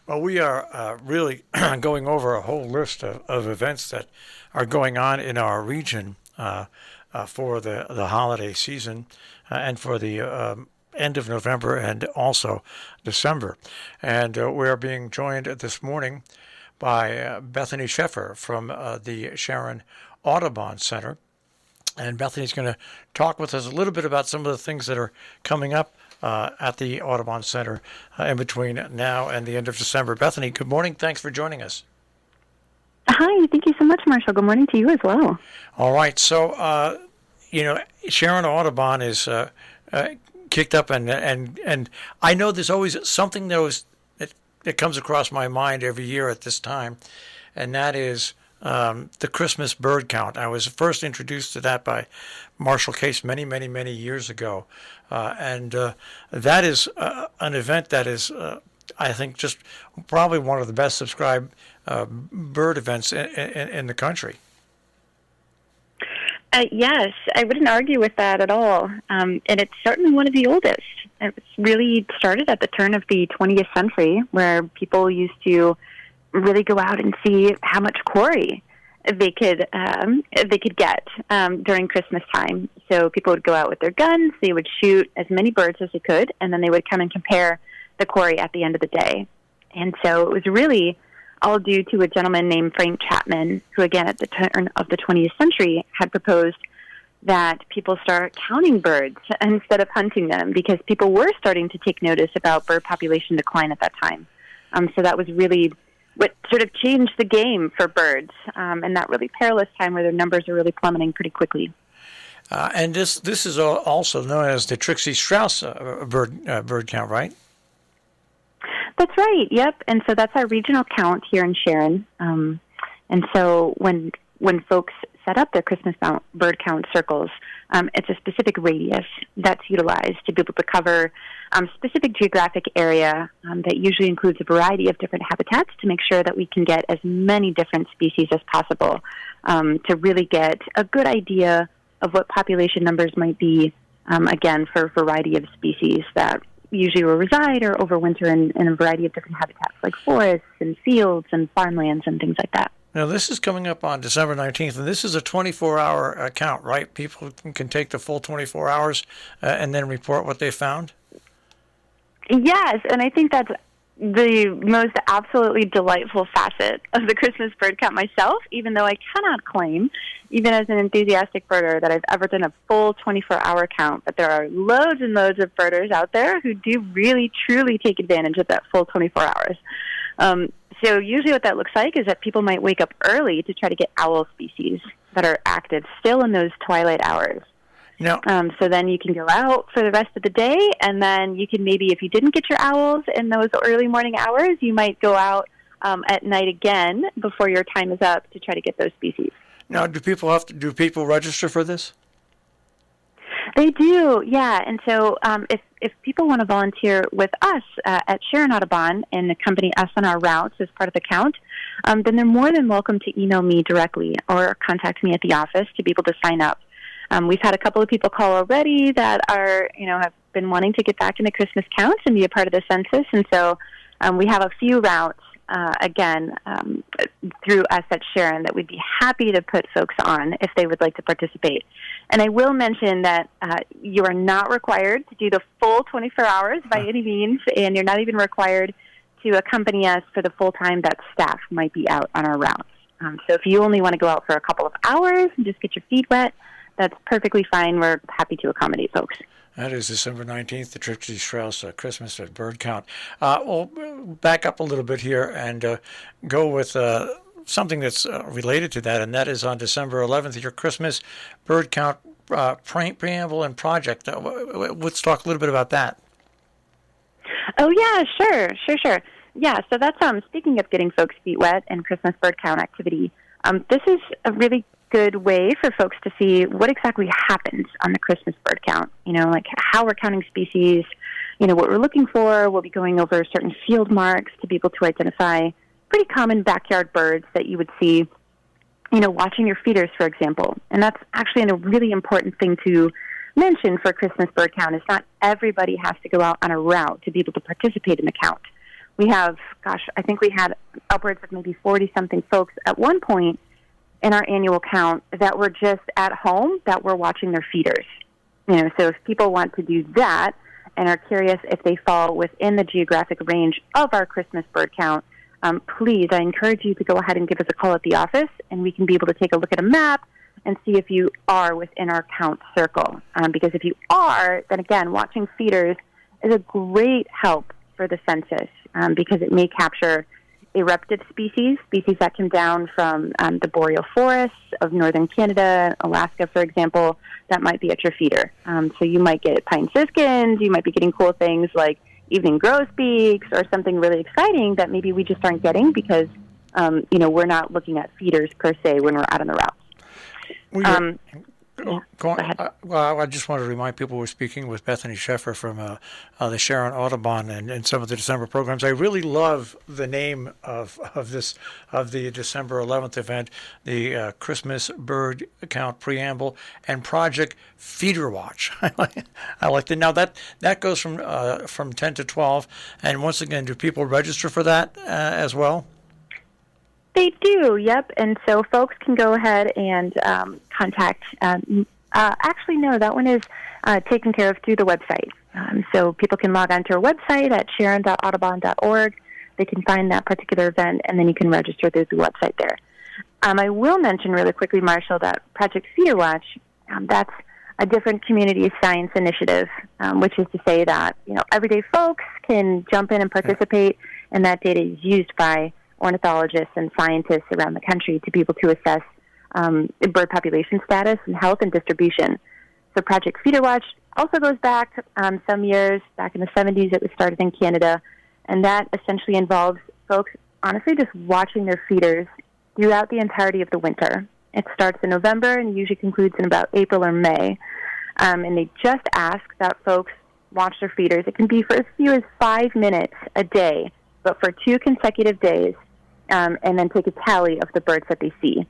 Well, we are really going over a whole list of events that are going on in our region for the holiday season and for the end of November and also December. And we are being joined this morning by Bethany Sheffer from the Sharon Audubon Center. And Bethany's going to talk with us a little bit about some of the things that are coming up at the Audubon Center in between now and the end of December. Bethany, good morning. Thanks for joining us. Hi, thank you so much, Marshall. Good morning to you as well. All right. So, Sharon Audubon is kicked up, and I know there's always something that comes across my mind every year at this time, and that is the Christmas bird count. I was first introduced to that by Marshall Case many, many, many years ago. And that is an event that is, I think, just probably one of the best subscribed bird events in the country. Yes, I wouldn't argue with that at all. And it's certainly one of the oldest. It really started at the turn of the 20th century, where people used to really go out and see how much quarry they could get during Christmas time. So people would go out with their guns, they would shoot as many birds as they could, and then they would come and compare the quarry at the end of the day. And so it was really all due to a gentleman named Frank Chapman, who again at the turn of the 20th century had proposed that people start counting birds instead of hunting them, because people were starting to take notice about bird population decline at that time. So that was really what sort of changed the game for birds in that really perilous time where their numbers are really plummeting pretty quickly. And this is also known as the Trixie Strauss bird count, right? That's right. Yep. And so that's our regional count here in Sharon. And so when folks set up their Christmas bird count circles, it's a specific radius that's utilized to be able to cover specific geographic area that usually includes a variety of different habitats to make sure that we can get as many different species as possible to really get a good idea of what population numbers might be, again, for a variety of species that usually will reside or overwinter in a variety of different habitats like forests and fields and farmlands and things like that. Now, this is coming up on December 19th, and this is a 24-hour count, right? People can take the full 24 hours and then report what they found? Yes, and I think that's the most absolutely delightful facet of the Christmas bird count myself, even though I cannot claim, even as an enthusiastic birder, that I've ever done a full 24-hour count. But there are loads and loads of birders out there who do really, truly take advantage of that full 24 hours. So usually what that looks like is that people might wake up early to try to get owl species that are active still in those twilight hours. No. So then you can go out for the rest of the day, and then you can maybe, if you didn't get your owls in those early morning hours, you might go out at night again before your time is up to try to get those species. Now, do people register for this? They do, yeah. And so if people want to volunteer with us at Sharon Audubon and accompany us on our routes as part of the count, then they're more than welcome to email me directly or contact me at the office to be able to sign up. We've had a couple of people call already that are, have been wanting to get back in the Christmas counts and be a part of the census. And so we have a few routes, through us at Sharon that we'd be happy to put folks on if they would like to participate. And I will mention that you are not required to do the full 24 hours by any means, and you're not even required to accompany us for the full time that staff might be out on our routes. So if you only want to go out for a couple of hours and just get your feet wet, that's perfectly fine. We're happy to accommodate folks. That is December 19th, the Trixie Strauss Christmas at Bird Count. We'll back up a little bit here and go with something that's related to that, and that is on December 11th, your Christmas Bird Count preamble and project. Let's talk a little bit about that. Oh, yeah, sure. Yeah, so that's, speaking of getting folks' feet wet and Christmas bird count activity, this is a really good way for folks to see what exactly happens on the Christmas bird count, like how we're counting species, what we're looking for. We'll be going over certain field marks to be able to identify pretty common backyard birds that you would see, watching your feeders, for example. And that's actually a really important thing to mention for Christmas bird count is not everybody has to go out on a route to be able to participate in the count. we have, I think we had upwards of maybe 40-something folks at one point in our annual count that were just at home that were watching their feeders. So if people want to do that and are curious if they fall within the geographic range of our Christmas bird count, please, I encourage you to go ahead and give us a call at the office, and we can be able to take a look at a map and see if you are within our count circle. Because if you are, then again, watching feeders is a great help for the census because it may capture eruptive species that come down from the boreal forests of northern Canada, Alaska, for example, that might be at your feeder. So you might get pine siskins, you might be getting cool things like evening grosbeaks or something really exciting that maybe we just aren't getting because, we're not looking at feeders per se when we're out on the routes. Go ahead. Well, I just wanted to remind people we're speaking with Bethany Sheffer from the Sharon Audubon and some of the December programs. I really love the name of the December 11th event, the Christmas Bird Count Preamble and Project Feeder Watch. I like that. Now that goes from 10 to 12, and once again, do people register for that as well? They do, yep. And so folks can go ahead and contact. Actually, no, that one is taken care of through the website. So people can log onto our website at sharon.audubon.org. They can find that particular event, and then you can register through the website there. I will mention really quickly, Marshall, that Project Feeder Watch, that's a different community science initiative, which is to say that everyday folks can jump in and participate, and that data is used by ornithologists and scientists around the country to be able to assess bird population status and health and distribution. So Project Feeder Watch also goes back some years. Back in the 70s, it was started in Canada, and that essentially involves folks honestly just watching their feeders throughout the entirety of the winter. It starts in November and usually concludes in about April or May, and they just ask that folks watch their feeders. It can be for as few as 5 minutes a day, but for 2 consecutive days, and then take a tally of the birds that they see.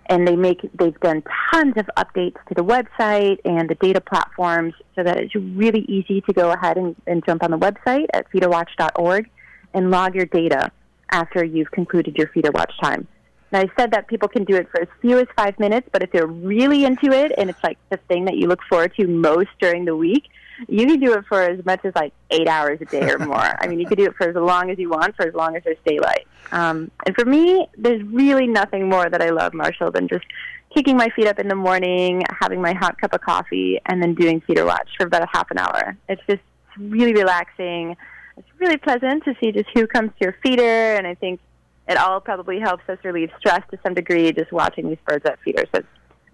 And they've done tons of updates to the website and the data platforms so that it's really easy to go ahead and jump on the website at feederwatch.org and log your data after you've concluded your Feeder Watch time. Now, I said that people can do it for as few as 5 minutes, but if they're really into it and it's like the thing that you look forward to most during the week, you can do it for as much as 8 hours a day or more. I mean, you can do it for as long as you want, for as long as there's daylight. And for me, there's really nothing more that I love, Marshall, than just kicking my feet up in the morning, having my hot cup of coffee, and then doing Feeder Watch for about a half an hour. It's really relaxing. It's really pleasant to see just who comes to your feeder, and I think it all probably helps us relieve stress to some degree just watching these birds at feeders. So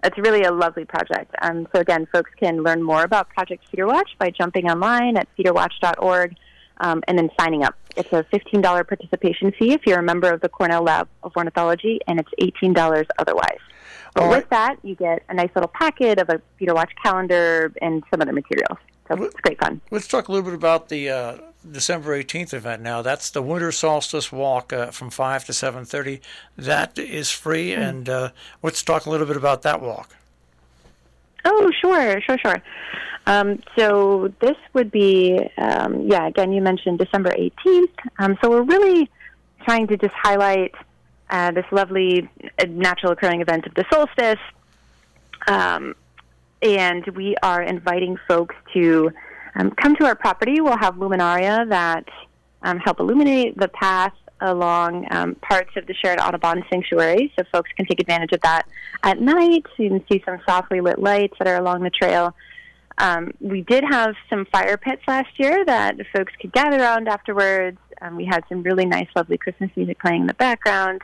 it's really a lovely project. So again, folks can learn more about Project Feeder Watch by jumping online at feederwatch.org and then signing up. It's a $15 participation fee if you're a member of the Cornell Lab of Ornithology, and it's $18 otherwise. But with that, you get a nice little packet of a Feeder Watch calendar and some other materials. So it's great fun. Let's talk a little bit about the December 18th event now. That's the Winter Solstice Walk from 5 to 7:30. That is free, and let's talk a little bit about that walk. Oh, sure. So this would be, again, you mentioned December 18th. So we're really trying to just highlight this lovely natural occurring event of the solstice. And we are inviting folks to come to our property. We'll have luminaria that help illuminate the path along parts of the Sharon Audubon Sanctuary, so folks can take advantage of that at night. You can see some softly lit lights that are along the trail. We did have some fire pits last year that folks could gather around afterwards. We had some really nice, lovely Christmas music playing in the background.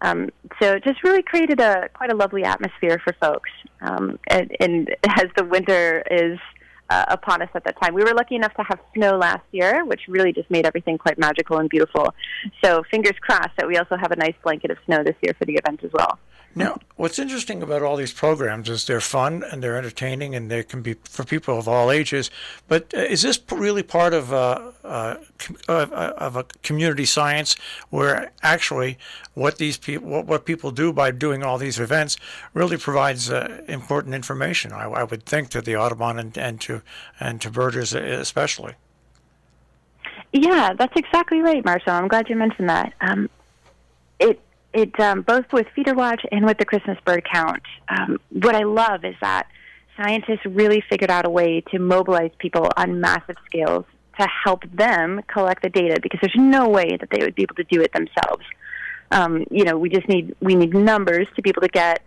So it just really created quite a lovely atmosphere for folks. And as the winter is upon us at that time. We were lucky enough to have snow last year, which really just made everything quite magical and beautiful. So fingers crossed that we also have a nice blanket of snow this year for the event as well. Now, what's interesting about all these programs is they're fun and they're entertaining and they can be for people of all ages. But is this really part of a community science where actually what people do by doing all these events really provides important information? I would think to the Audubon and to birders especially. Yeah, that's exactly right, Marshall. I'm glad you mentioned that. Both with Feeder Watch and with the Christmas bird count, what I love is that scientists really figured out a way to mobilize people on massive scales to help them collect the data, because there's no way that they would be able to do it themselves. We need numbers to be able to get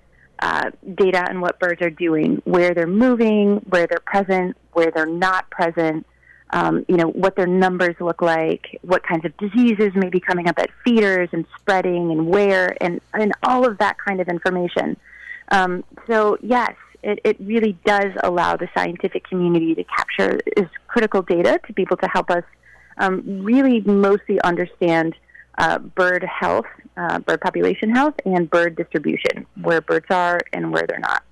data on what birds are doing, where they're moving, where they're present, where they're not present, what their numbers look like, what kinds of diseases may be coming up at feeders and spreading and where, and all of that kind of information. So yes, it really does allow the scientific community to capture this critical data to be able to help us really mostly understand bird health, bird population health, and bird distribution, where birds are and where they're not.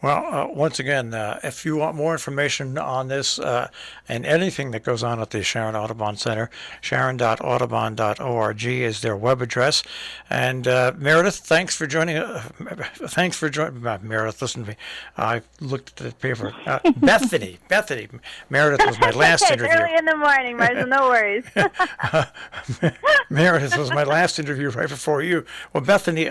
Well, once again, if you want more information on this and anything that goes on at the Sharon Audubon Center, sharon.audubon.org is their web address. And Meredith, thanks for joining. Meredith, listen to me. I looked at the paper. Bethany. Meredith was my last interview. It's early in the morning, Marshall. No worries. Meredith was my last interview right before you. Well, Bethany,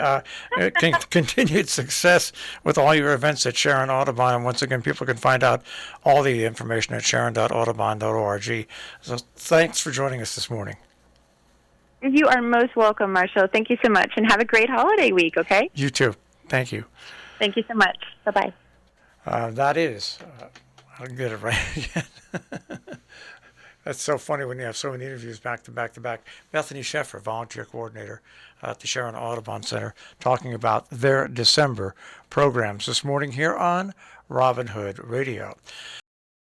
continued success with all your events at Sharon Audubon, and once again, people can find out all the information at sharon.audubon.org. So thanks for joining us this morning. You are most welcome, Marshall. Thank you so much, and have a great holiday week, okay? You too. Thank you. Thank you so much. Bye-bye. That is, I'll get it right again. That's so funny when you have so many interviews back to back to back. Bethany Sheffer, volunteer coordinator at the Sharon Audubon Center, talking about their December programs this morning here on Robin Hood Radio.